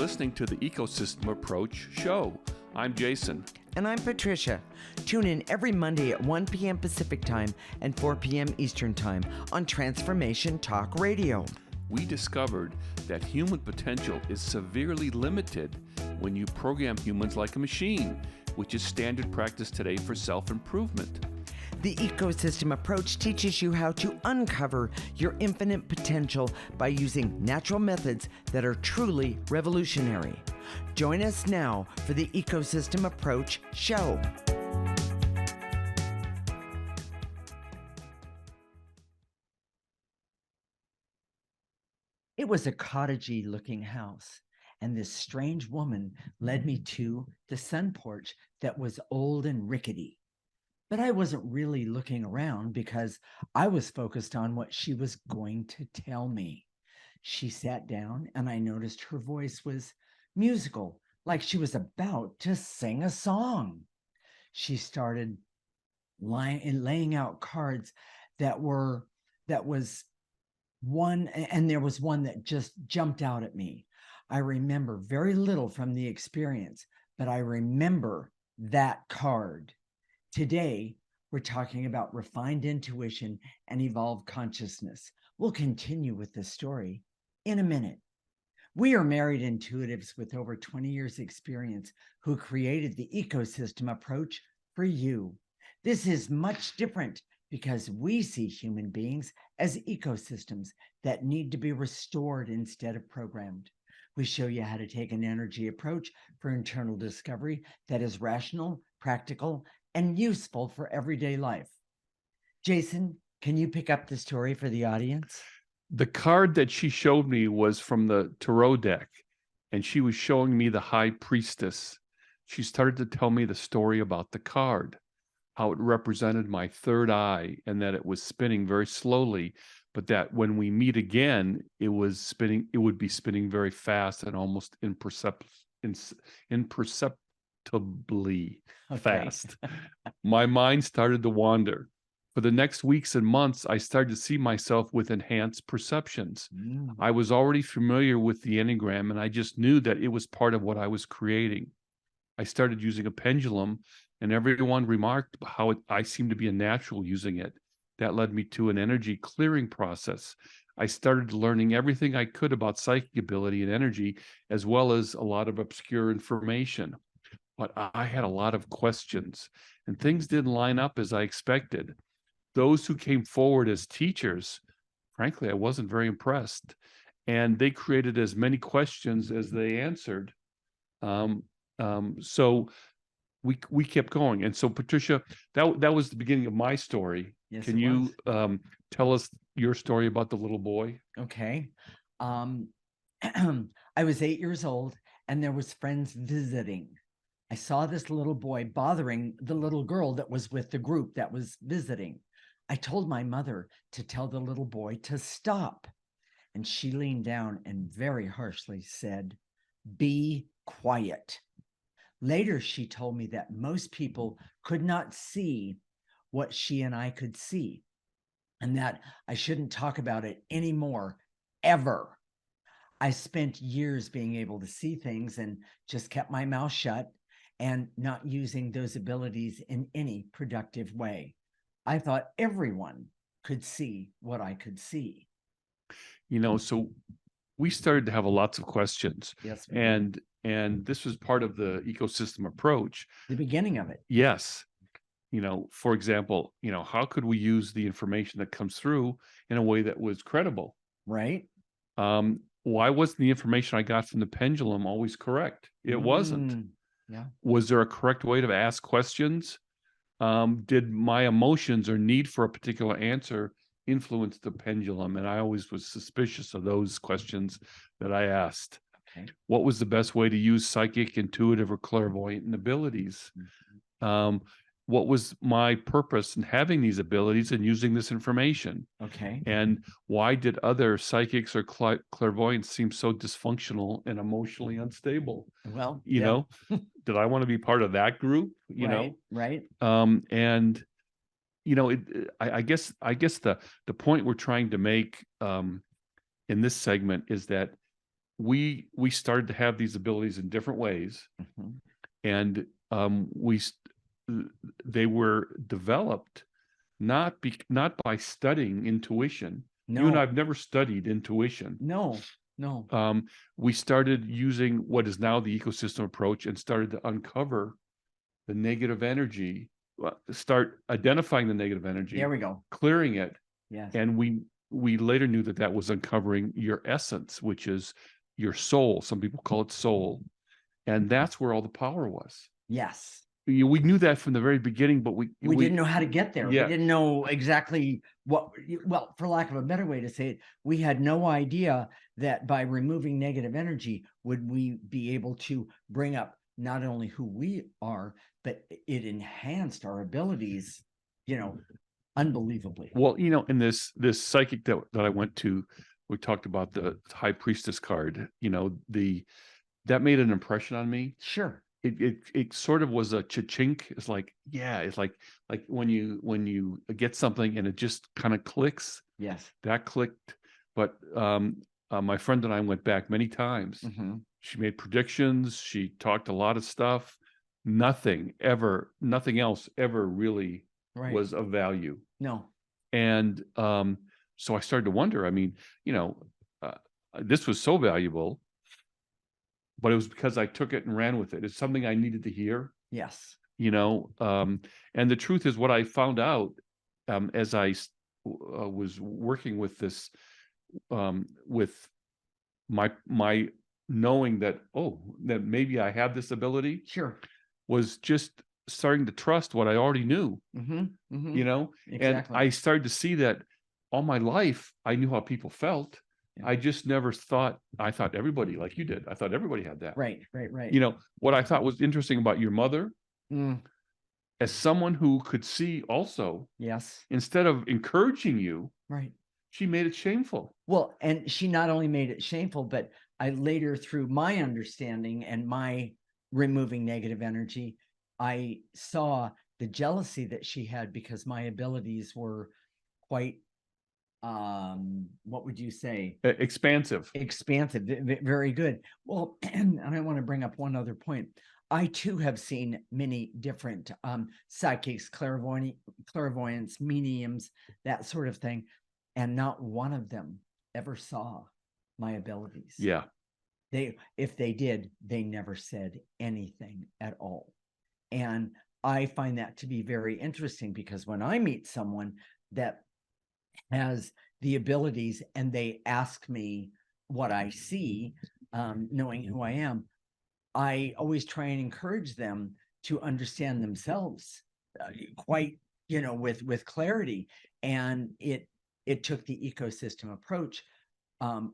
listening to the Ecosystem Approach show. I'm Jason. And I'm Patricia. Tune in every Monday at 1 p.m. Pacific Time and 4 p.m. Eastern Time on Transformation Talk Radio. We discovered that human potential is severely limited when you program humans like a machine, which is standard practice today for self-improvement. The Ecosystem Approach teaches you how to uncover your infinite potential by using natural methods that are truly revolutionary. Join us now for the Ecosystem Approach show. It was a cottagey looking house, and this strange woman led me to the sun porch that was old and rickety. But I wasn't really looking around because I was focused on what she was going to tell me. She sat down and I noticed her voice was musical, like she was about to sing a song. She started laying out cards there was one that just jumped out at me. I remember very little from the experience, but I remember that card. Today, we're talking about refined intuition and evolved consciousness. We'll continue with the story in a minute. We are married intuitives with over 20 years experience who created the Ecosystem Approach for you. This is much different because we see human beings as ecosystems that need to be restored instead of programmed. We show you how to take an energy approach for internal discovery that is rational, practical, and useful for everyday life. Jason, can you pick up the story for the audience? The card that she showed me was from the tarot deck, and she was showing me the High Priestess. She started to tell me the story about the card, how it represented my third eye, and that it was spinning very slowly, but that when we meet again, it would be spinning very fast and almost imperceptibly fast. My mind started to wander. For the next weeks and months, I started to see myself with enhanced perceptions. I was already familiar with the Enneagram, and I just knew that it was part of what I was creating. I started using a pendulum, and everyone remarked how I seemed to be a natural using it. That led me to an energy clearing process. I started learning everything I could about psychic ability and energy, as well as a lot of obscure information. But I had a lot of questions, and things didn't line up as I expected. Those who came forward as teachers, frankly, I wasn't very impressed, and they created as many questions as they answered. So we kept going. And so, Patricia, that was the beginning of my story. Yes, Can you tell us your story about the little boy? Okay. I was 8 years old, and there was friends visiting. I saw this little boy bothering the little girl that was with the group that was visiting. I told my mother to tell the little boy to stop. And she leaned down and very harshly said, "Be quiet." Later, she told me that most people could not see what she and I could see, and that I shouldn't talk about it anymore, ever. I spent years being able to see things and just kept my mouth shut and not using those abilities in any productive way. I thought everyone could see what I could see. So we started to have lots of questions. Yes, and this was part of the ecosystem approach. The beginning of it. Yes. For example, how could we use the information that comes through in a way that was credible? Right. Why wasn't the information I got from the pendulum always correct? It wasn't. Yeah. Was there a correct way to ask questions? Did my emotions or need for a particular answer influence the pendulum? And I always was suspicious of those questions that I asked. Okay. What was the best way to use psychic, intuitive, or clairvoyant abilities? What was my purpose in having these abilities and using this information? Okay. And why did other psychics or clairvoyants seem so dissfunctional and emotionally unstable? Well, did I want to be part of that group? Right. I guess the point we're trying to make in this segment is that we started to have these abilities in different ways, Mhm. and they were developed not by studying intuition. You and No, I've never studied intuition. no, no. We started using what is now the ecosystem approach and started to uncover the negative energy, start identifying the negative energy, There we go. clearing it, Yes. and we later knew that that was uncovering your essence, which is your soul. Some people call it soul, and that's where all the power was. Yes. We knew that from the very beginning, but We didn't know how to get there. We Yeah. didn't know exactly what, well, for lack of a better way to say it, we had no idea that by removing negative energy, would we be able to bring up not only who we are, but it enhanced our abilities, unbelievably. Well, in this psychic that I went to, we talked about the high priestess card. That made an impression on me. Sure. It sort of was a cha-chink. It's like, yeah, it's like when you get something and it just kind of clicks. Yes. That clicked. But my friend and I went back many times. Mhm. She made predictions. She talked a lot of stuff. Nothing else ever really Right. was of value. No. And so I started to wonder. I mean, uh, this was so valuable, but it was because I took it and ran with it. It's something I needed to hear, Yes. and the truth is, what I found out as I was working with this, with my knowing that, that maybe I have this ability, Sure. was just starting to trust what I already knew. Mm-hmm. And Exactly. I started to see that all my life I knew how people felt. Yeah. I just never thought, I thought everybody, like you did, I thought everybody had that. Right. What I thought was interesting about your mother, Mm, as someone who could see also, yes. instead of encouraging you, Right. she made it shameful. Well, and she not only made it shameful, but I later, through my understanding and my removing negative energy, I saw the jealousy that she had because my abilities were quite, what would you say? Expansive. Expansive, very good. Well, and I want to bring up one other point. I too have seen many different psychics, clairvoyants, mediums, that sort of thing, and not one of them ever saw my abilities. Yeah. If they did, they never said anything at all. And I find that to be very interesting, because when I meet someone that has the abilities and they ask me what I see, knowing who I am, I always try and encourage them to understand themselves quite, with clarity. And it took the ecosystem approach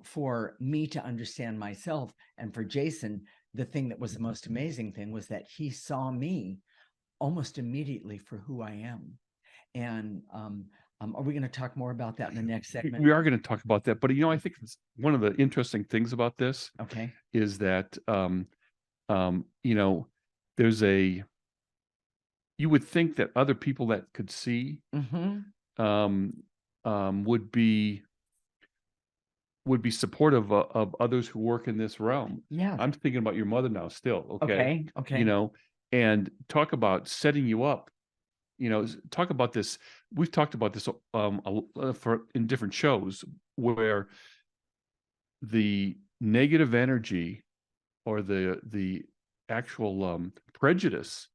for me to understand myself. And for Jason, the thing that was the most amazing thing was that he saw me almost immediately for who I am. And are we going to talk more about that in the next segment? We are going to talk about that, but I think it's one of the interesting things about this, Okay, is that there's you would think that other people that could see would be supportive of others who work in this realm. Yeah. I'm thinking about your mother now still. Okay. And talk about setting you up. Talk about this. We've talked about this in different shows, where the negative energy, or the actual prejudice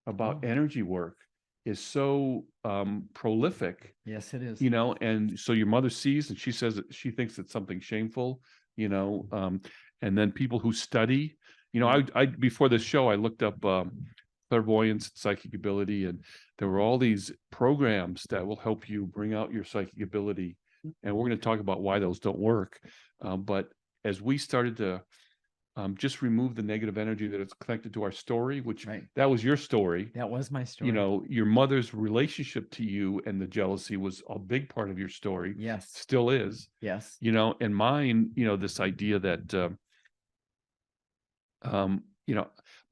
about energy work, is so prolific. Yes, it is. And so your mother sees, and she says that she thinks it's something shameful, and then people who study, I before this show, I looked up clairvoyance, psychic ability, and there were all these programs that will help you bring out your psychic ability. And we're going to talk about why those don't work. But as we started to just remove the negative energy that is connected to our story, which that was your story. That was my story. Your mother's relationship to you and the jealousy was a big part of your story. Yes. Still is. Yes. And mine, this idea that,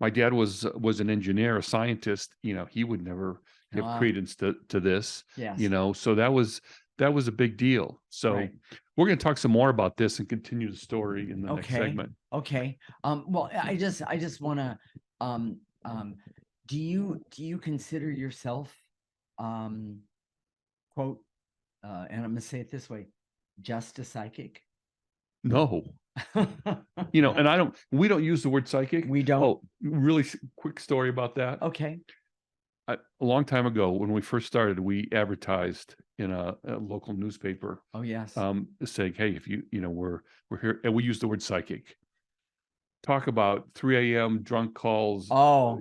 my dad was an engineer, a scientist, he would never give credence to this. Yes. So that was a big deal. So we're going to talk some more about this and continue the story in the next Okay. segment. Okay. Well, I just want to, do you consider yourself, quote, and I'm going to say it this way, just a psychic? No, and we don't use the word psychic. We don't. Oh, really quick story about that. Okay. A long time ago, when we first started, we advertised in a local newspaper, Oh, yes. saying, "Hey, if we're here," and we use the word psychic. Talk about 3 a.m. drunk calls. Oh,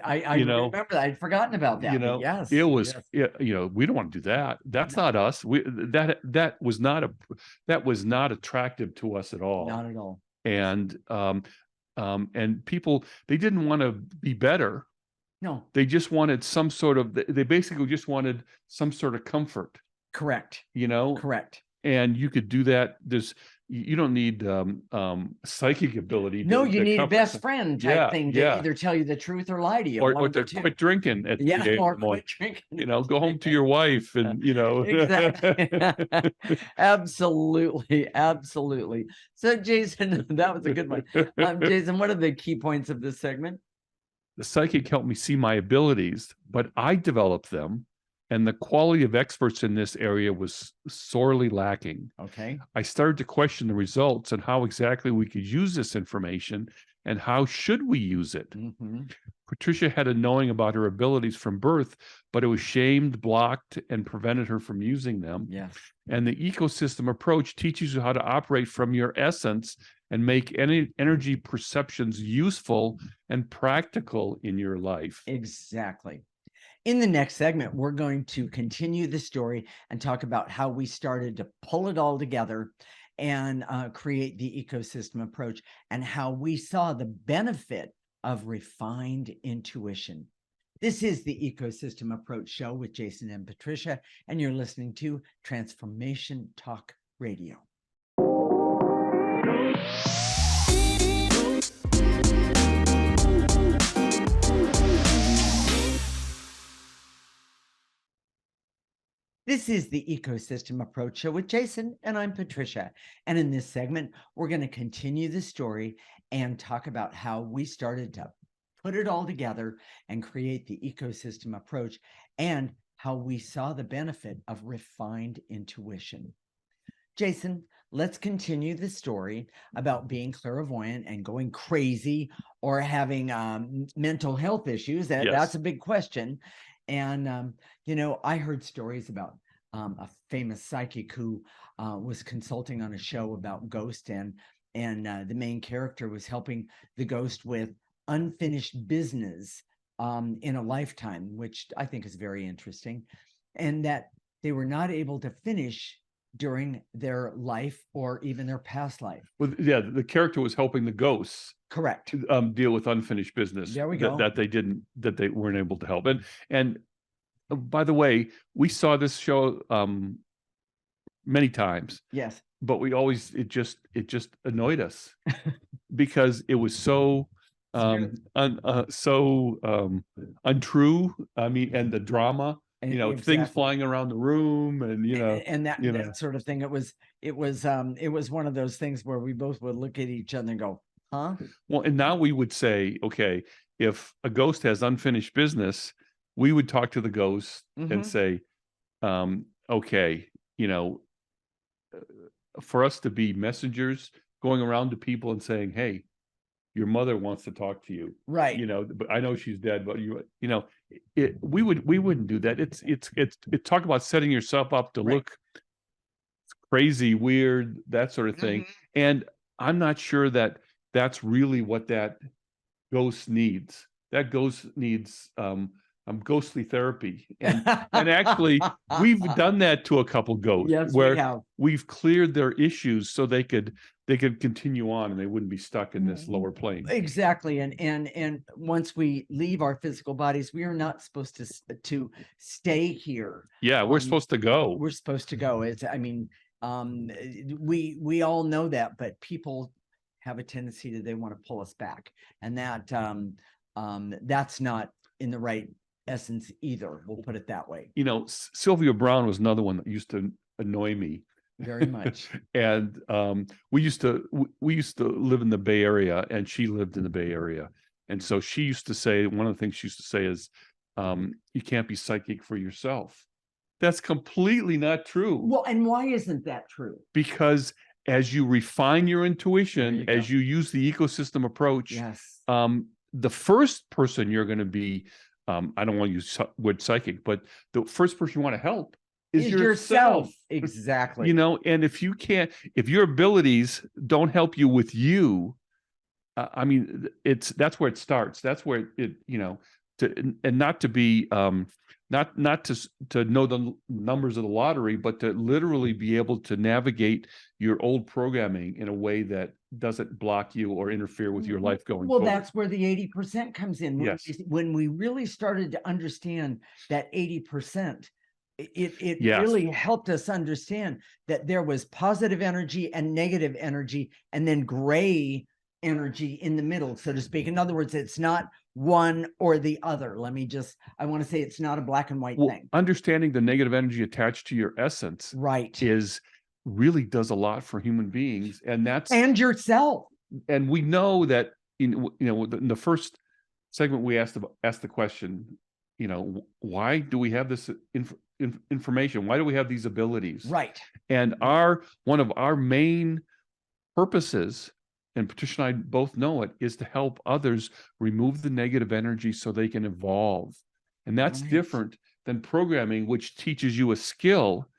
I I remember that. I'd forgotten about that. But yes. it was, Yes. we don't want to do that. That's not us. That was not attractive to us at all. Not at all. And people, they didn't want to be better. No. They just wanted they basically just wanted some sort of comfort. Correct. Correct. And you could do that. You don't need psychic ability. No, you need a best friend type thing to either tell you the truth or lie to you. Or to quit drinking at 3 a.m. or quit drinking. Go home to your wife and Exactly. Absolutely. Absolutely. So Jason, that was a good one. Jason, what are the key points of this segment? The psychic helped me see my abilities, but I developed them, and the quality of experts in this area was sorely lacking. Okay. I started to question the results and how exactly we could use this information and how should we use it. Mm-hmm. Patricia had a knowing about her abilities from birth, but it was shamed, blocked, and prevented her from using them. Yes. And the ecosystem approach teaches you how to operate from your essence and make any energy perceptions useful and practical in your life. Exactly. In the next segment, we're going to continue the story and talk about how we started to pull it all together and create the ecosystem approach, and how we saw the benefit of refined intuition. This is the Ecosystem Approach Show with Jason and Patricia, and you're listening to Transformation Talk Radio. This is the Ecosystem Approach Show with Jason, and I'm Patricia. And in this segment, we're going to continue the story and talk about how we started to put it all together and create the ecosystem approach, and how we saw the benefit of refined intuition. Jason, let's continue the story about being clairvoyant and going crazy or having mental health issues. That's a big question. And, I heard stories about a famous psychic who was consulting on a show about ghosts, and the main character was helping the ghost with unfinished business in a lifetime, which I think is very interesting, and that they were not able to finish during their life or even their past life. Well, yeah, the character was helping the ghosts. Correct. Deal with unfinished business. There we go. That they weren't able to help. And by the way, we saw this show many times. Yes. But we always it just annoyed us because it was so untrue. I mean, and the drama. Exactly. Things flying around the room, and that sort of thing. It was one of those things where we both would look at each other and go, huh? Well, and now we would say, okay, if a ghost has unfinished business, we would talk to the ghost and say, okay, for us to be messengers going around to people and saying, hey, your mother wants to talk to you, right? But I know she's dead, but we wouldn't do that. It's talk about setting yourself up to look crazy, weird, that sort of thing. And I'm not sure that that's really what that ghost needs. That ghost needs ghostly therapy, and actually we've done that to a couple ghosts. Yes, where we've cleared their issues so they could continue on and they wouldn't be stuck in this lower plane. Exactly. And once we leave our physical bodies, we are not supposed to stay here. Yeah, we're supposed to go. We're supposed to go. We all know that, but people have a tendency that they want to pull us back, and that's not in the right essence either. We'll put it that way. Sylvia Browne was another one that used to annoy me. very much. And we used to live in the Bay Area, and she lived in the Bay Area. And so she used to say, one of the things she used to say is, you can't be psychic for yourself. That's completely not true. Well, and why isn't that true? Because as you refine your There intuition, you go. as you use the ecosystem approach, Yes. the first person you're going to be, I don't want to use word psychic, but the first person you want to help is yourself. Exactly. You know, and if you can't, if your abilities don't help you with you, I mean, that's where it starts. That's where it, you know, and not to be, not to know the numbers of the lottery, but to literally be able to navigate your old programming in a way that doesn't block you or interfere with your life going Well, forward. that's where the 80% comes in. Yes. When we really started to understand that 80%, it Yes. really helped us understand that there was positive energy and negative energy, and then gray energy in the middle, so to speak. In other words, it's not one or the other. I want to say it's not a black and white thing. Understanding the negative energy attached to your essence, right, is really does a lot for human beings, and that's and yourself. And we know that in the first segment we asked the question, why do we have this information? Why do we have these abilities? Right. And one of our main purposes, and Patricia and I both know it, is to help others remove the negative energy so they can evolve. And that's Right. different than programming, which teaches you a skill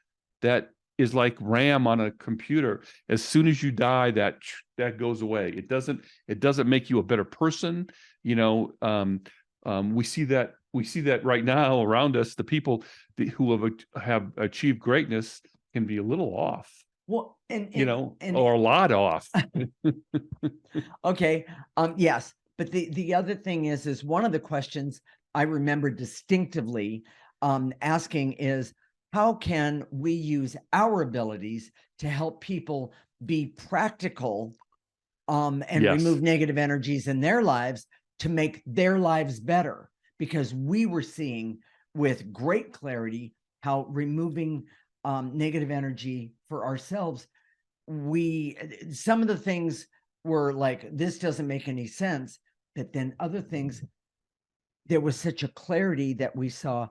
that is like RAM on a computer. As soon as you die, that goes away. It doesn't make you a better person. We see that right now around us. The people who have achieved greatness can be a little off. Well, or a lot off. Okay. Yes. But the other thing is one of the questions I remember distinctively asking is, how can we use our abilities to help people be practical and Yes. remove negative energies in their lives to make their lives better? Because we were seeing with great clarity how removing negative energy for ourselves, some of the things were like, this doesn't make any sense. But then other things, there was such a clarity that we saw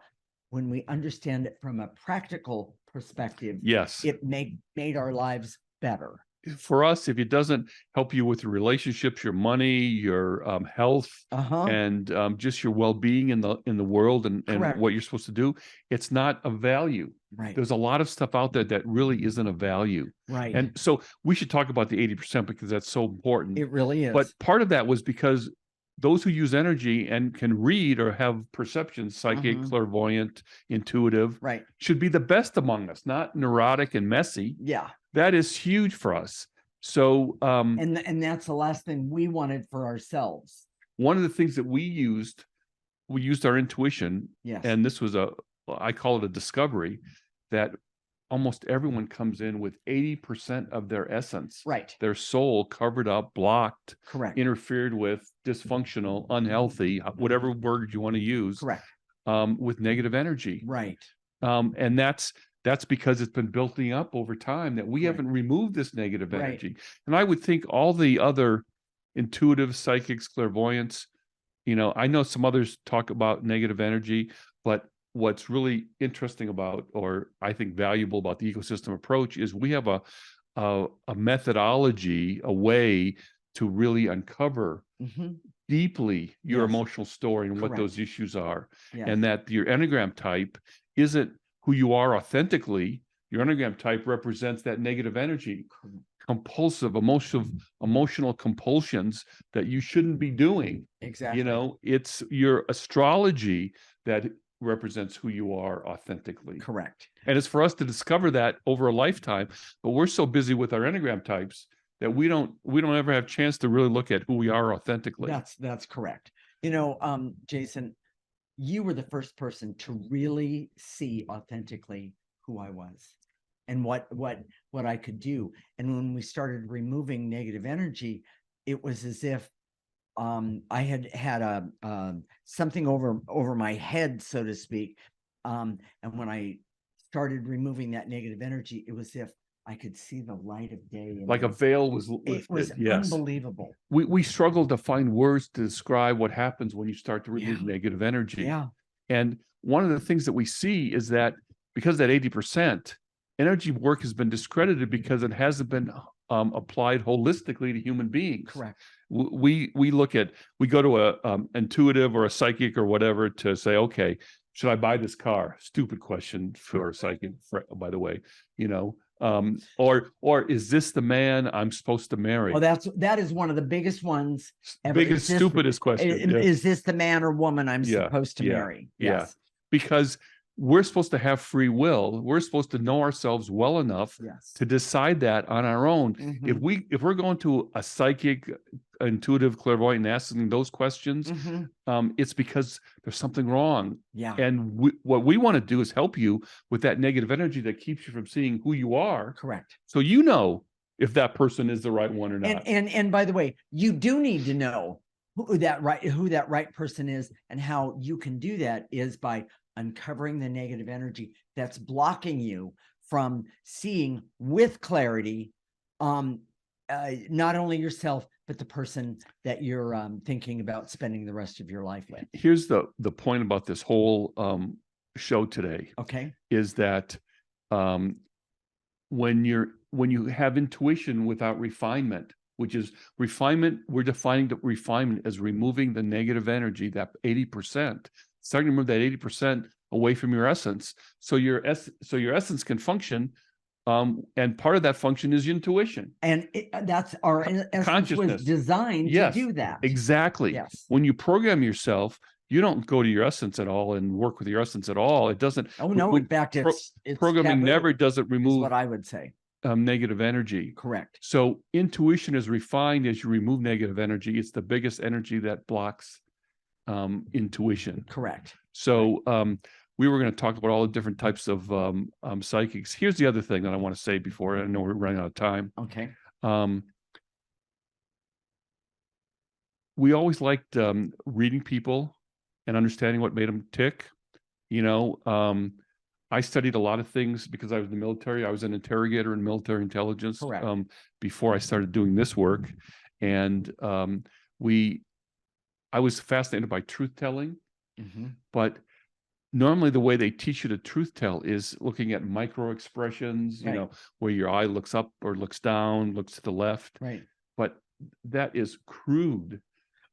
when we understand it from a practical perspective. Yes. It made our lives better. For us, if it doesn't help you with your relationships, your money, your health, and just your well-being in the world and what you're supposed to do, it's not a value. Right. There's a lot of stuff out there that really isn't a value. Right. And so we should talk about the 80% because that's so important. It really is. But part of that was because those who use energy and can read or have perceptions, psychic, clairvoyant, intuitive, right, should be the best among us, not neurotic and messy. Yeah. That is huge for us. So, and that's the last thing we wanted for ourselves. One of the things that we used our intuition. Yes. And this was I call it a discovery, that almost everyone comes in with 80% of their essence, right, their soul covered up, blocked, correct, interfered with, dysfunctional, unhealthy, whatever word you want to use, correct, with negative energy. Right. And that's because it's been building up over time, that we haven't removed this negative energy. And I would think all the other intuitive psychics, clairvoyants, I know some others talk about negative energy, but what's really interesting about, or I think valuable about the ecosystem approach, is we have a methodology, a way to really uncover deeply your emotional story and what those issues are. And that your Enneagram type isn't who you are authentically. Your Enneagram type represents that negative energy, compulsive, emotional compulsions that you shouldn't be doing. Exactly. It's your astrology that represents who you are authentically. Correct. And it's for us to discover that over a lifetime, but we're so busy with our Enneagram types that we don't ever have a chance to really look at who we are authentically. That's correct. Jason, you were the first person to really see authentically who I was and what I could do. And when we started removing negative energy, it was as if I had a something over my head, so to speak. And when I started removing that negative energy, it was as if I could see the light of day. And Like a veil was it was lifted. Yes. unbelievable. We struggle to find words to describe what happens when you start to remove negative energy. Yeah. And one of the things that we see is that because that 80%, energy work has been discredited because it hasn't been applied holistically to human beings. Correct. We go to a intuitive or a psychic or whatever to say, okay, should I buy this car? Stupid question for a psychic, by the way, or is this the man I'm supposed to marry? Well, that is one of the biggest ones ever. Biggest, stupidest question. Is this the man or woman I'm supposed to marry? Yes. Because we're supposed to have free will. We're supposed to know ourselves well enough to decide that on our own. If we're going to a psychic, intuitive, clairvoyant, and asking those questions, it's because there's something wrong. Yeah. And what we want to do is help you with that negative energy that keeps you from seeing who you are. Correct. So you know if that person is the right one or not. And by the way, you do need to know who that right person is, and how you can do that is by uncovering the negative energy that's blocking you from seeing with clarity not only yourself, but the person that you're thinking about spending the rest of your life with. Here's the point about this whole show today. Okay. Is that when you have intuition without refinement, which is refinement, we're defining the refinement as removing the negative energy, that 80%, starting to remove that 80% away from your essence, so your essence can function. And part of that function is intuition. And that's our consciousness was designed to do that. Exactly. Yes. When you program yourself, you don't go to your essence at all and work with your essence at all. It doesn't. Oh no! In fact, it's programming never doesn't remove what I would say. Negative energy. Correct. So intuition is refined as you remove negative energy. It's the biggest energy that blocks intuition. Correct. So we were going to talk about all the different types of psychics. Here's the other thing that I want to say before I know we're running out of time. Okay. We always liked reading people and understanding what made them tick. I studied a lot of things because I was in the military. I was an interrogator in military intelligence before I started doing this work. And I was fascinated by truth telling, but normally the way they teach you to truth tell is looking at micro expressions, where your eye looks up or looks down, looks to the left. Right. But that is crude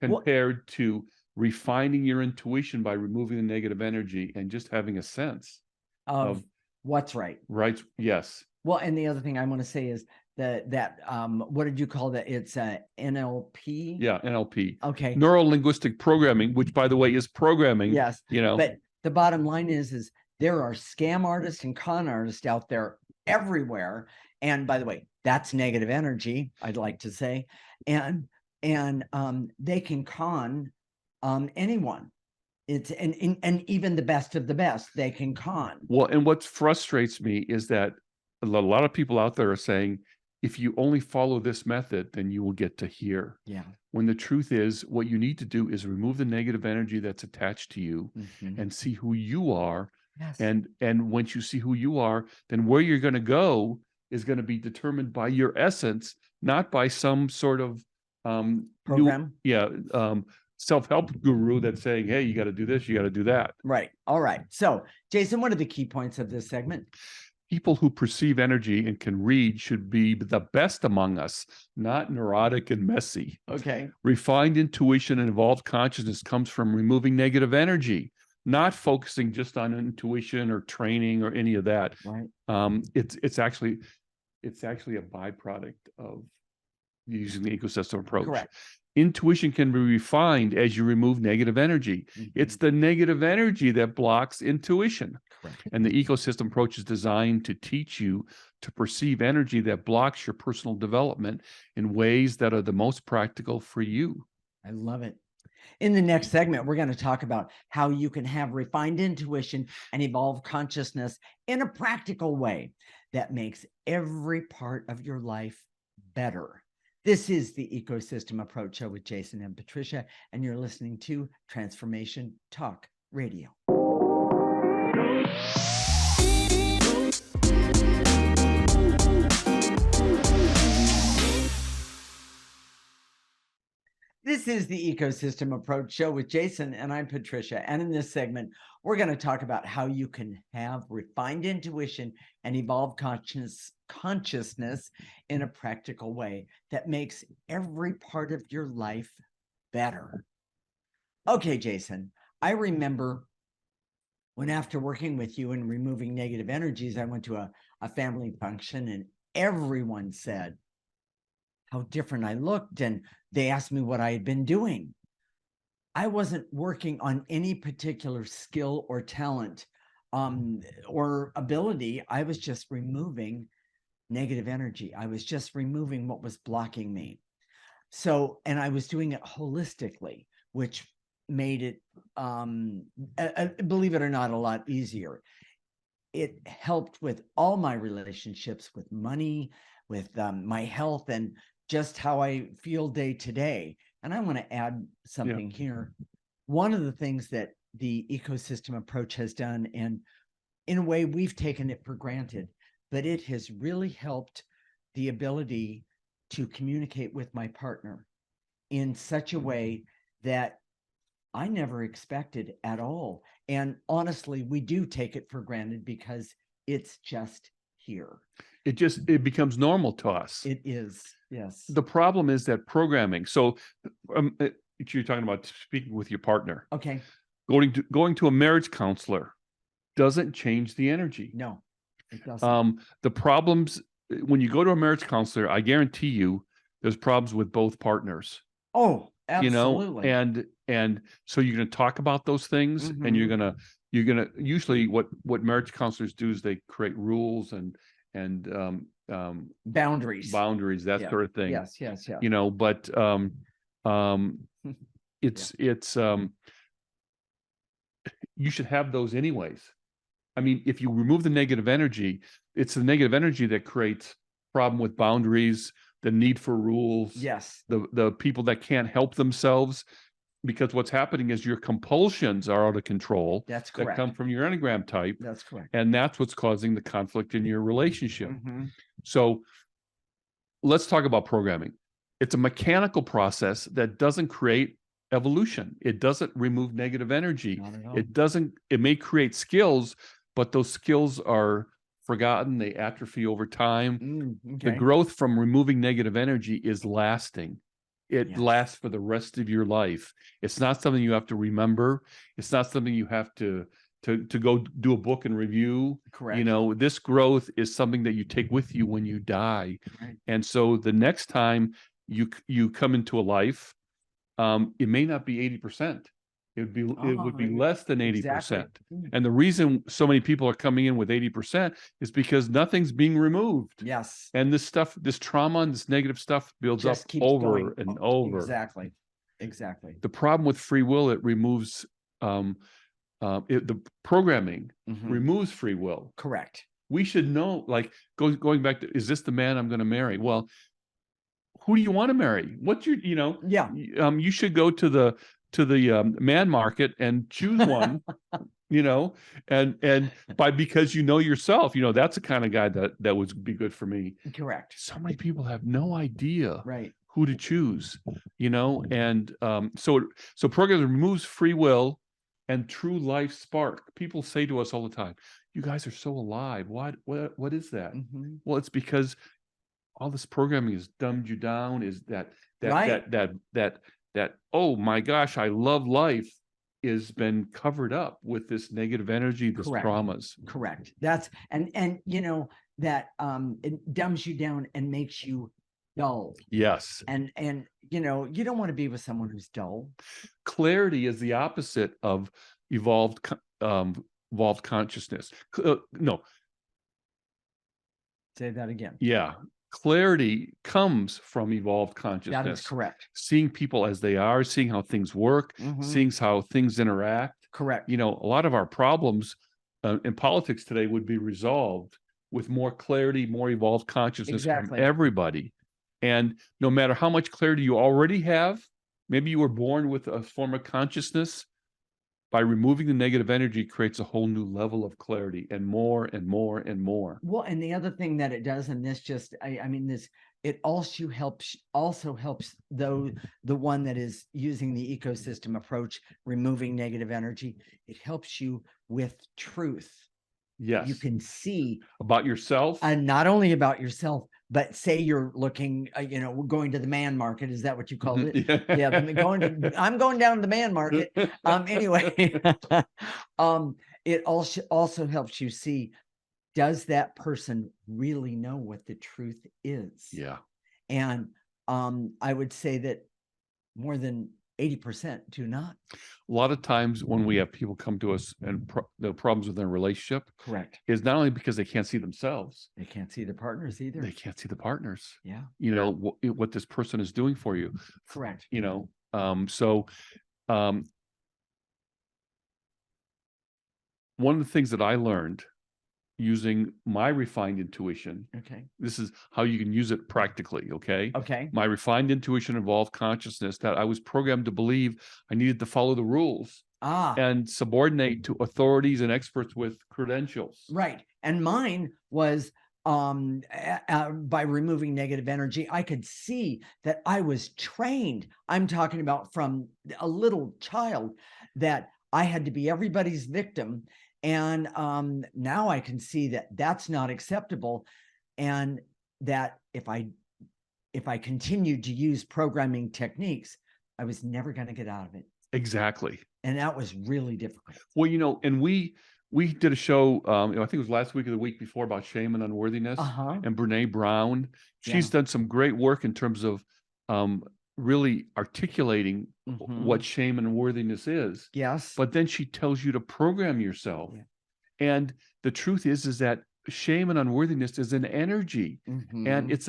compared to refining your intuition by removing the negative energy and just having a sense of what's right. Right. Yes. Well, and the other thing I want to say is that what did you call that? It's NLP. Yeah, NLP. Okay. Neuro-linguistic programming, which by the way is programming. Yes. But the bottom line is there are scam artists and con artists out there everywhere. And by the way, that's negative energy, I'd like to say. And they can con anyone. It's and even the best of the best, they can con. Well, and what frustrates me is that a lot of people out there are saying, if you only follow this method, then you will get to here. Yeah. When the truth is, what you need to do is remove the negative energy that's attached to you and see who you are. Yes. And once you see who you are, then where you're going to go is going to be determined by your essence, not by some sort of program. Self-help guru that's saying, hey, you got to do this, you got to do that. Right. All right. So, Jason, what are the key points of this segment? People who perceive energy and can read should be the best among us, not neurotic and messy. Okay. Refined intuition and evolved consciousness comes from removing negative energy, not focusing just on intuition or training or any of that. Right. It's actually a byproduct of using the ecosystem approach. Correct. Intuition can be refined as you remove negative energy. It's the negative energy that blocks intuition. Correct. And the ecosystem approach is designed to teach you to perceive energy that blocks your personal development in ways that are the most practical for you. I love it. In the next segment, we're going to talk about how you can have refined intuition and evolve consciousness in a practical way that makes every part of your life better. This is the Ecosystem Approach Show with Jason and Patricia, and you're listening to Transformation Talk Radio. This is the Ecosystem Approach Show with Jason, and I'm Patricia. And in this segment, we're going to talk about how you can have refined intuition and evolved consciousness in a practical way that makes every part of your life better. Okay, Jason, I remember when, after working with you and removing negative energies, I went to a family function and everyone said how different I looked, and they asked me what I had been doing. I wasn't working on any particular skill or talent or ability. I was just removing negative energy. I was just removing what was blocking me. So, and I was doing it holistically, which made it, believe it or not, a lot easier. It helped with all my relationships, with money, with my health, and just how I feel day to day. And I want to add something here. One of the things that the ecosystem approach has done, and in a way we've taken it for granted, but it has really helped the ability to communicate with my partner in such a way that I never expected at all. And honestly, we do take it for granted because it's just here. It becomes normal to us. It is, yes. The problem is that programming. So you're talking about speaking with your partner. Okay. Going to a marriage counselor doesn't change the energy. No, it doesn't. The problems when you go to a marriage counselor, I guarantee you, there's problems with both partners. Oh, absolutely. And so you're going to talk about those things, and you're gonna usually what marriage counselors do is they create rules and boundaries, that sort of thing. Yes. But it's you should have those anyways. I mean, if you remove the negative energy, it's the negative energy that creates problem with boundaries, the need for rules. Yes. The people that can't help themselves, because what's happening is your compulsions are out of control. That's correct. That come from your Enneagram type. That's correct. And that's what's causing the conflict in your relationship. So let's talk about programming. It's a mechanical process that doesn't create evolution. It doesn't remove negative energy. Not at all. It may create skills, but those skills are forgotten. They atrophy over time. Okay. The growth from removing negative energy is lasting. It lasts for the rest of your life. It's not something you have to remember. It's not something you have to go do a book and review. Correct. This growth is something that you take with you when you die. Right. And so the next time you come into a life, it may not be 80%. It would be less than 80%. Exactly. And the reason so many people are coming in with 80% is because nothing's being removed. Yes. And this trauma and this negative stuff builds Just up keeps over going. and over. Exactly. The problem with free will, it removes the programming removes free will. Correct. We should know, like going back to, is this the man I'm going to marry? Well, who do you want to marry? What's your, you should go to the man market and choose one, and because yourself, that's the kind of guy that would be good for me. Correct. So many people have no idea right who to choose, and so program removes free will and true life spark. People say to us all the time, you guys are so alive. What is that? Well, it's because all this programming has dumbed you down, is that oh my gosh, I love life, has been covered up with this negative energy, this traumas. Correct. That's and that it dumbs you down and makes you dull. Yes. And you don't want to be with someone who's dull. Clarity is the opposite of evolved consciousness. No. Say that again. Yeah. Clarity comes from evolved consciousness. That is correct. Seeing people as they are, seeing how things work, seeing how things interact. Correct. A lot of our problems in politics today would be resolved with more clarity, more evolved consciousness from everybody. And no matter how much clarity you already have, maybe you were born with a form of consciousness, by removing the negative energy creates a whole new level of clarity and more and more and more. Well, and the other thing that it does, and this just, I mean, this, it also helps though the one that is using the ecosystem approach, removing negative energy. It helps you with truth. Yes. You can see about yourself, and not only about yourself, but say you're looking, going to the man market. Is that what you called it? Yeah. I'm going down to the man market. Anyway, it also helps you see, does that person really know what the truth is? Yeah. And I would say that more than 80% do not. A lot of times when we have people come to us and the problems with their relationship, Correct, is not only because they can't see themselves, they can't see the partners either. they can't see the partners. Yeah, What this person is doing for you. correct. One of the things that I learned using my refined intuition, Okay, this is how you can use it practically. Okay. My refined intuition involved consciousness that I was programmed to believe I needed to follow the rules and subordinate to authorities and experts with credentials. Right. And mine was by removing negative energy, I could see that I was trained. I'm talking about from a little child, that I had to be everybody's victim. And now I can see that that's not acceptable. And that if I continued to use programming techniques, I was never going to get out of it. Exactly. And that was really difficult. Well, and we did a show, I think it was last week or the week before, about shame and unworthiness. And Brene Brown, she's done some great work in terms of really articulating what shame and unworthiness is. Yes. But then she tells you to program yourself. And the truth is that shame and unworthiness is an energy, and it's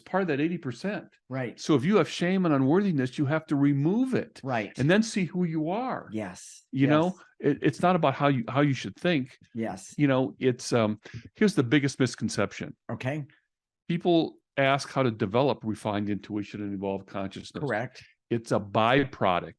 part of that 80%. Right. So if you have shame and unworthiness, you have to remove it. Right. And then see who you are. Yes. It's not about how you should think. Yes. It's here's the biggest misconception. Okay. People ask how to develop refined intuition and evolved consciousness. Correct. It's a byproduct.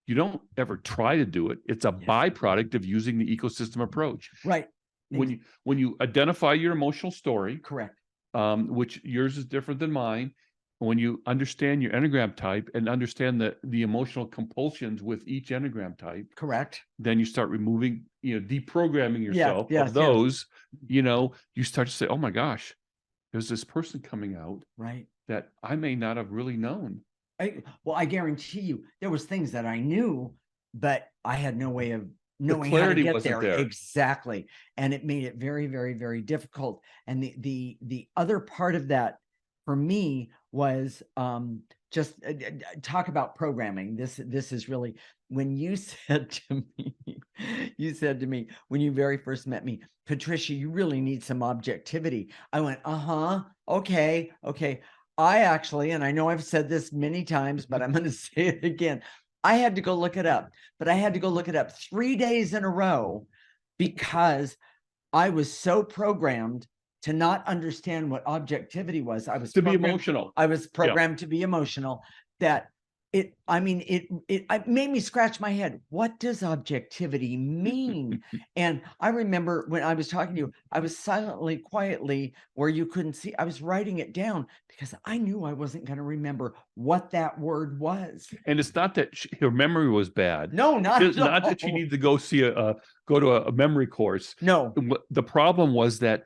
You don't ever try to do it. It's a byproduct of using the ecosystem approach. Right. When you identify your emotional story, correct, which yours is different than mine, when you understand your Enneagram type and understand the emotional compulsions with each Enneagram type, correct, then you start removing, deprogramming yourself of those, you start to say, oh my gosh, there's this person coming out right, that I may not have really known. I guarantee you there was things that I knew, but I had no way of knowing the clarity how to get wasn't there. Exactly. And it made it very, very, very difficult. And the other part of that for me was just talk about programming. This is really, when you said to me, when you very first met me, Patricia, you really need some objectivity. I went, okay. I actually, and I know I've said this many times, but I'm going to say it again. I had to go look it up, but I had to go look it up 3 days in a row because I was so programmed to not understand what objectivity was. I was to be emotional. I was programmed to be emotional, that it made me scratch my head. What does objectivity mean? And I remember when I was talking to you, I was silently, quietly, where you couldn't see, I was writing it down because I knew I wasn't going to remember what that word was. And it's not that her memory was bad. No, not that she needed to go go to a memory course. No. The problem was that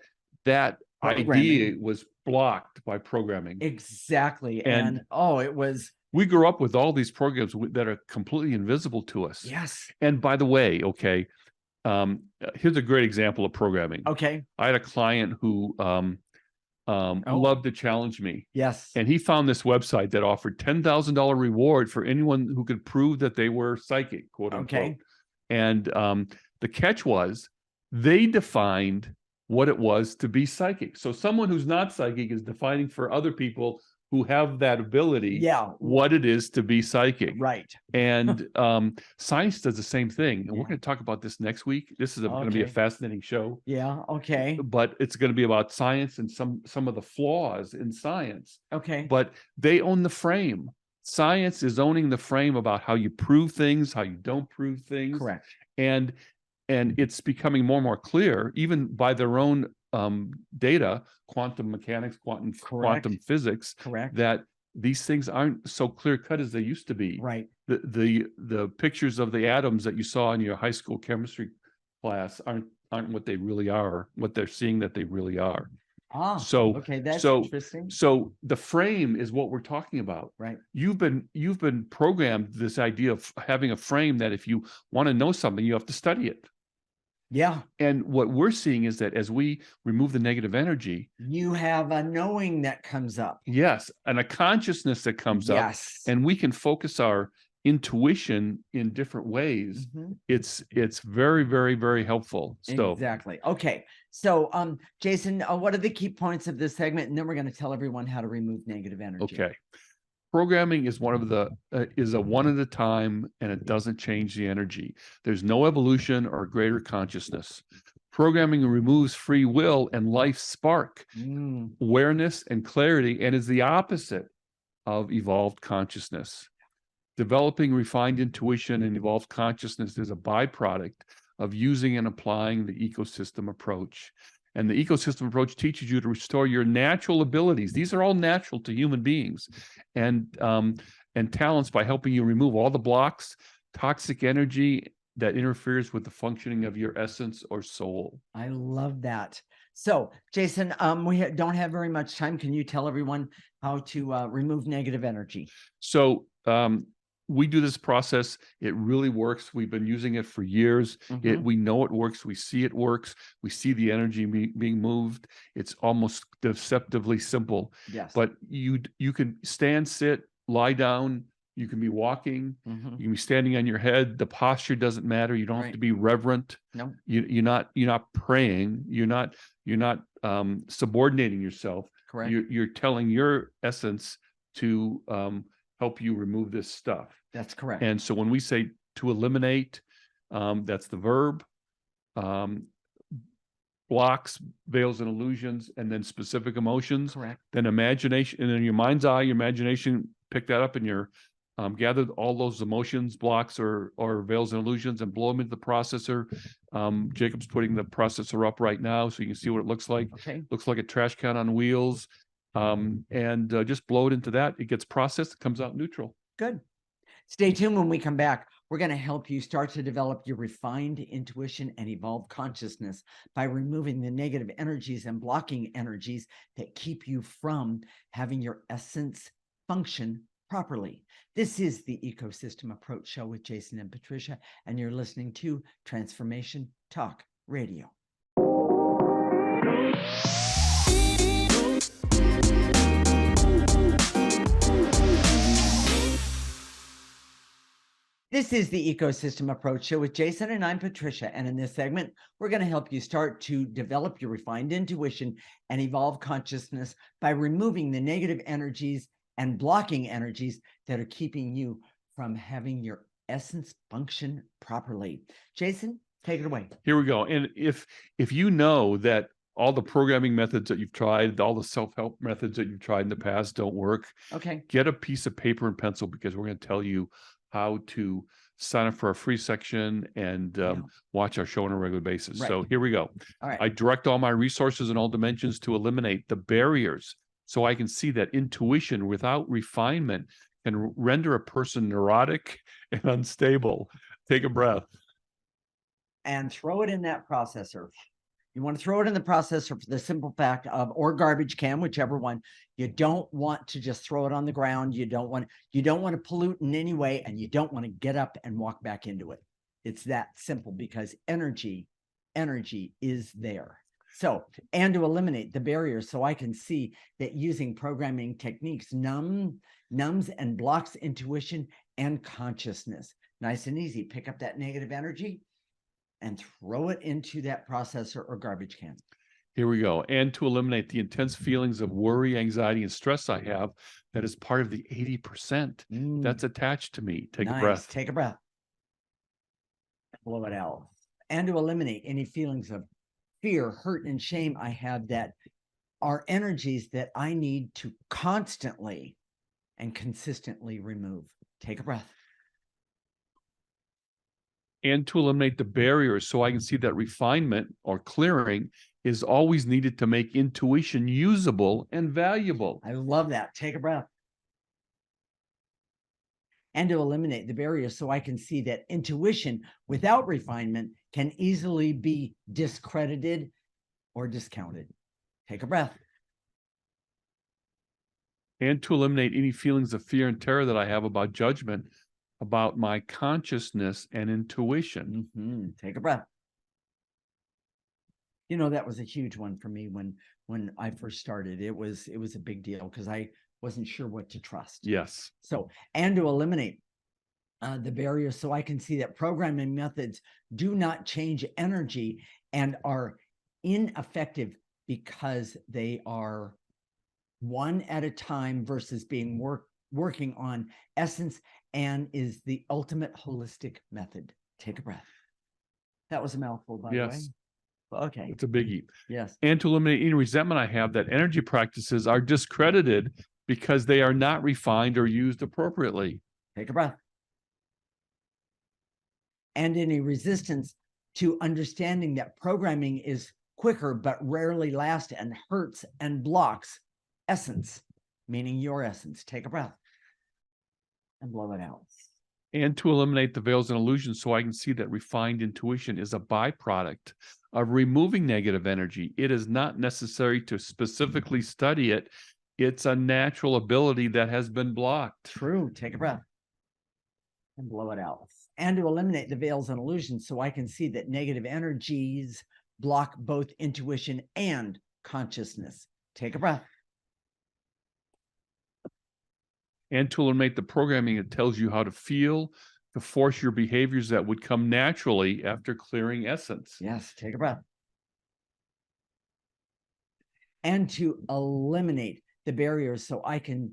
idea was blocked by programming. Exactly. And it was. We grew up with all these programs that are completely invisible to us. Yes. And by the way, here's a great example of programming. Okay. I had a client who loved to challenge me. Yes. And he found this website that offered $10,000 reward for anyone who could prove that they were psychic, quote unquote. Okay. And the catch was they defined what it was to be psychic. So someone who's not psychic is defining for other people who have that ability, what it is to be psychic. Right. And science does the same thing. And we're going to talk about this next week. This is going to be a fascinating show. Yeah. Okay. But it's going to be about science and some of the flaws in science. Okay. But they own the frame. Science is owning the frame about how you prove things, how you don't prove things. Correct. and it's becoming more and more clear, even by their own data, quantum mechanics, quantum physics, Correct. that these things aren't so clear cut as they used to be. Right. The pictures of the atoms that you saw in your high school chemistry class aren't what they really are, what they're seeing that they really are. So okay, that's so interesting. so the frame is what we're talking about. Right. You've been programmed this idea of having a frame that if you want to know something, you have to study it. Yeah. And what we're seeing is that as we remove the negative energy, You have a knowing that comes up. yes, and a consciousness that comes up, Yes. and we can focus our intuition in different ways. Mhm. It's very, very, very helpful. So Exactly. Okay. So, Jason, what are the key points of this segment? And then we're going to tell everyone how to remove negative energy. okay. Programming is one of the is a one at a time, and it doesn't change the energy. There's no evolution or greater consciousness. Programming removes free will and life spark, awareness and clarity, and is the opposite of evolved consciousness. Developing refined intuition and evolved consciousness is a byproduct of using and applying the ecosystem approach. And the ecosystem approach teaches you to restore your natural abilities. These are all natural to human beings, and talents by helping you remove all the blocks, toxic energy that interferes with the functioning of your essence or soul. I love that. So, Jason, we don't have very much time. Can you tell everyone how to remove negative energy? So, we do this process. It really works. We've been using it for years. We know it works. We see it works. We see the energy being moved. It's almost deceptively simple. Yes. But you can stand, sit, lie down. You can be walking. You can be standing on your head. The posture doesn't matter. You don't have to be reverent. No. You're not praying. You're not subordinating yourself. Correct. You're telling your essence to help you remove this stuff. That's correct. And so when we say to eliminate, that's the verb. Blocks, veils, and illusions, and then specific emotions. Correct. Then imagination, and in your mind's eye, your imagination pick that up, and you're gathered all those emotions, blocks, or veils and illusions, and blow them into the processor. Jacob's putting the processor up right now, so you can see what it looks like. Okay. Looks like a trash can on wheels. And just blow it into that. It gets processed. It comes out neutral. Good. Stay tuned. When we come back, we're going to help you start to develop your refined intuition and evolved consciousness by removing the negative energies and blocking energies that keep you from having your essence function properly. This is the Ecosystem Approach Show with Jason and Patricia, and you're listening to Transformation Talk Radio. This is the Ecosystem Approach Show with Jason, and I'm Patricia. And in this segment, we're going to help you start to develop your refined intuition and evolve consciousness by removing the negative energies and blocking energies that are keeping you from having your essence function properly. Jason, take it away. Here we go. And if you know that all the programming methods that you've tried, all the self-help methods that you've tried in the past don't work, okay, get a piece of paper and pencil, because we're going to tell you how to sign up for our free section and watch our show on a regular basis. Right. So here we go. All right. I direct all my resources in all dimensions to eliminate the barriers, so I can see that intuition without refinement can render a person neurotic and unstable. Take a breath. And throw it in that processor. You want to throw it in the processor for the simple fact of, or garbage can, whichever one. You don't want to just throw it on the ground. You don't want to pollute in any way, and you don't want to get up and walk back into it. It's that simple, because energy is there. So, and to eliminate the barriers, so I can see that using programming techniques numbs and blocks intuition and consciousness. Nice and easy. Pick up that negative energy and throw it into that processor or garbage can. Here we go. And to eliminate the intense feelings of worry, anxiety, and stress I have, that is part of the 80% that's attached to me. Take a breath. Take a breath. Blow it out. And to eliminate any feelings of fear, hurt, and shame I have that are energies that I need to constantly and consistently remove. Take a breath. And to eliminate the barriers so I can see that refinement or clearing is always needed to make intuition usable and valuable. I love that. Take a breath. And to eliminate the barriers so I can see that intuition without refinement can easily be discredited or discounted. Take a breath. And to eliminate any feelings of fear and terror that I have about judgment, about my consciousness and intuition. Take a breath. You know, that was a huge one for me when I first started. It was a big deal because I wasn't sure what to trust. Yes. So, and to eliminate the barriers so I can see that programming methods do not change energy and are ineffective because they are one at a time versus being working on essence and is the ultimate holistic method. Take a breath. That was a mouthful, by the way. Okay. It's a biggie. Yes. And to eliminate any resentment I have that energy practices are discredited because they are not refined or used appropriately. Take a breath. And any resistance to understanding that programming is quicker but rarely lasts and hurts and blocks essence, meaning your essence. Take a breath and blow it out. And to eliminate the veils and illusions so I can see that refined intuition is a byproduct of removing negative energy. It is not necessary to specifically study it. It's a natural ability that has been blocked. True. Take a breath and blow it out. And to eliminate the veils and illusions so I can see that negative energies block both intuition and consciousness. Take a breath. And to eliminate the programming that tells you how to feel, to force your behaviors that would come naturally after clearing essence. Yes, take a breath. And to eliminate the barriers so I can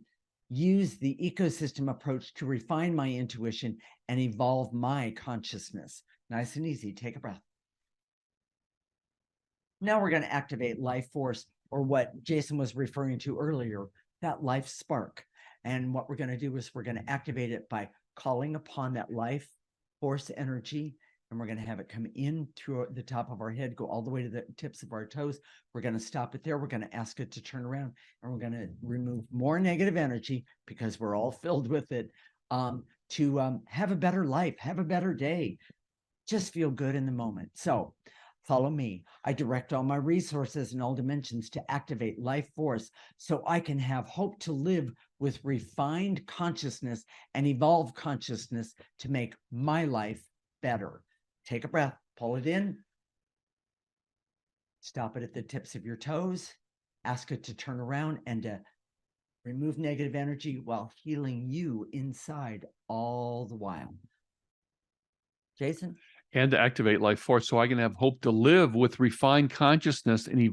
use the ecosystem approach to refine my intuition and evolve my consciousness. Nice and easy. Take a breath. Now we're going to activate life force, or what Jason was referring to earlier, that life spark. And what we're going to do is we're going to activate it by calling upon that life force energy. And we're going to have it come in through the top of our head, go all the way to the tips of our toes. We're going to stop it there. We're going to ask it to turn around, and we're going to remove more negative energy because we're all filled with it, to have a better life, have a better day, just feel good in the moment. So follow me. I direct all my resources in all dimensions to activate life force so I can have hope to live with refined consciousness and evolve consciousness to make my life better. Take a breath, pull it in, stop it at the tips of your toes, ask it to turn around and to remove negative energy while healing you inside all the while. Jason? And to activate life force so I can have hope to live with refined consciousness and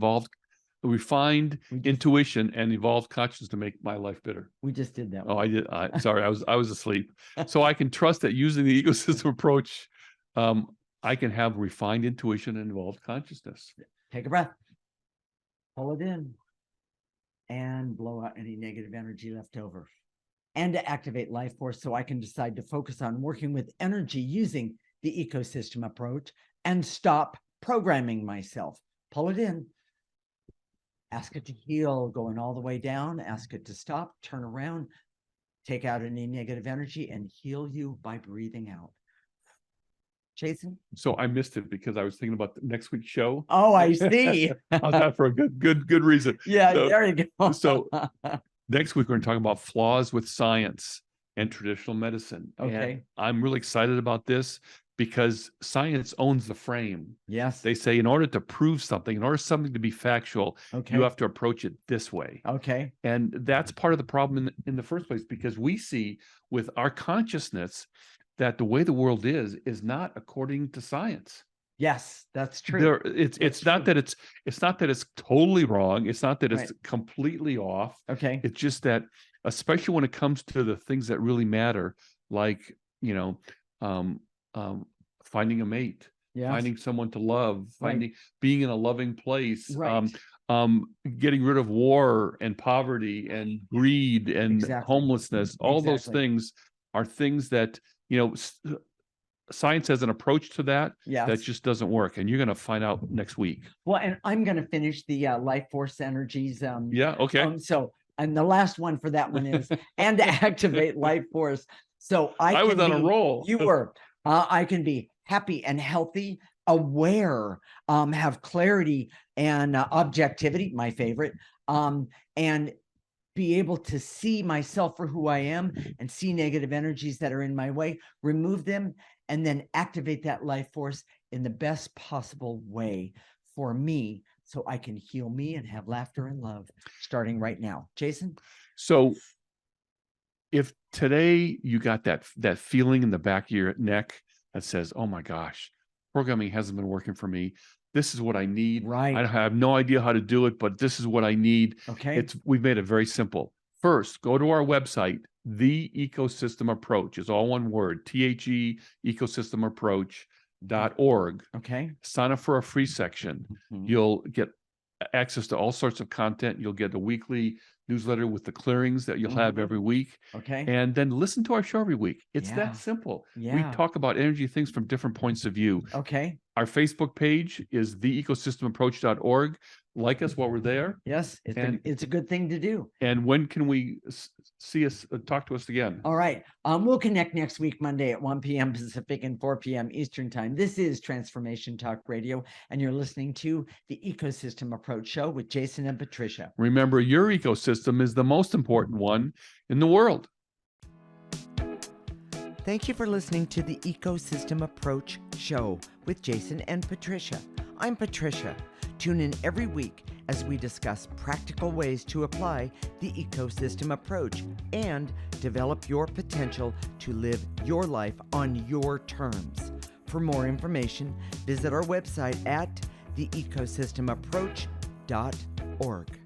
refined intuition and evolved consciousness to make my life better. We just did that. Oh, I did. Sorry, I was asleep. So I can trust that using the ecosystem approach, I can have refined intuition and evolved consciousness. Take a breath, pull it in, and blow out any negative energy left over. And to activate life force so I can decide to focus on working with energy using the ecosystem approach and stop programming myself. Pull it in, ask it to heal, going all the way down, ask it to stop, turn around, take out any negative energy and heal you by breathing out. Jason? So I missed it because I was thinking about the next week's show. Oh, I see. How's that for a good reason? Yeah, So, there you go. So next week we're going to talk about flaws with science and traditional medicine. Okay. And I'm really excited about this because science owns the frame. Yes. They say in order to prove something, in order for something to be factual, Okay. you have to approach it this way. Okay. And that's part of the problem in the first place, because we see with our consciousness that the way the world is not according to science. Yes, that's true. It's not that it's totally wrong. It's not that it's Right. completely off. Okay. It's just that, especially when it comes to the things that really matter, like, finding a mate, Yes. finding someone to love, Right. being in a loving place, Right. getting rid of war and poverty and greed and Exactly. homelessness. All those Exactly. things are things that, science has an approach to that Yes. just doesn't work. And you're going to find out next week. Well, and I'm going to finish the life force energies. Yeah. Okay. And the last one for that one is, and to activate life force. So I was on a roll. You were. I can be happy and healthy, aware, have clarity and objectivity, my favorite, and be able to see myself for who I am and see negative energies that are in my way, remove them, and then activate that life force in the best possible way for me so I can heal me and have laughter and love starting right now. Jason? So if today you got that feeling in the back of your neck that says, oh my gosh, programming hasn't been working for me. This is what I need. Right. I have no idea how to do it, but this is what I need. Okay. We've made it very simple. First, go to our website. The Ecosystem Approach is all one word. THE ecosystemapproach.org. Okay. Sign up for a free section. Mhm. You'll get access to all sorts of content. You'll get a weekly newsletter with the clearings that you'll have every week. Okay. And then listen to our show every week. It's Yeah. that simple. Yeah. We talk about energy things from different points of view. Okay. Our Facebook page is theecosystemapproach.org. Like us while we're there. Yes. It's a good thing to do. And when can we see us, talk to us again? All right. We'll connect next week, Monday at 1 p.m. Pacific and 4 p.m. Eastern time. This is Transformation Talk Radio, and you're listening to the Ecosystem Approach Show with Jason and Patricia. Remember, your ecosystem is the most important one in the world. Thank you for listening to the Ecosystem Approach Show with Jason and Patricia. I'm Patricia. Tune in every week as we discuss practical ways to apply the ecosystem approach and develop your potential to live your life on your terms. For more information, visit our website at theecosystemapproach.org.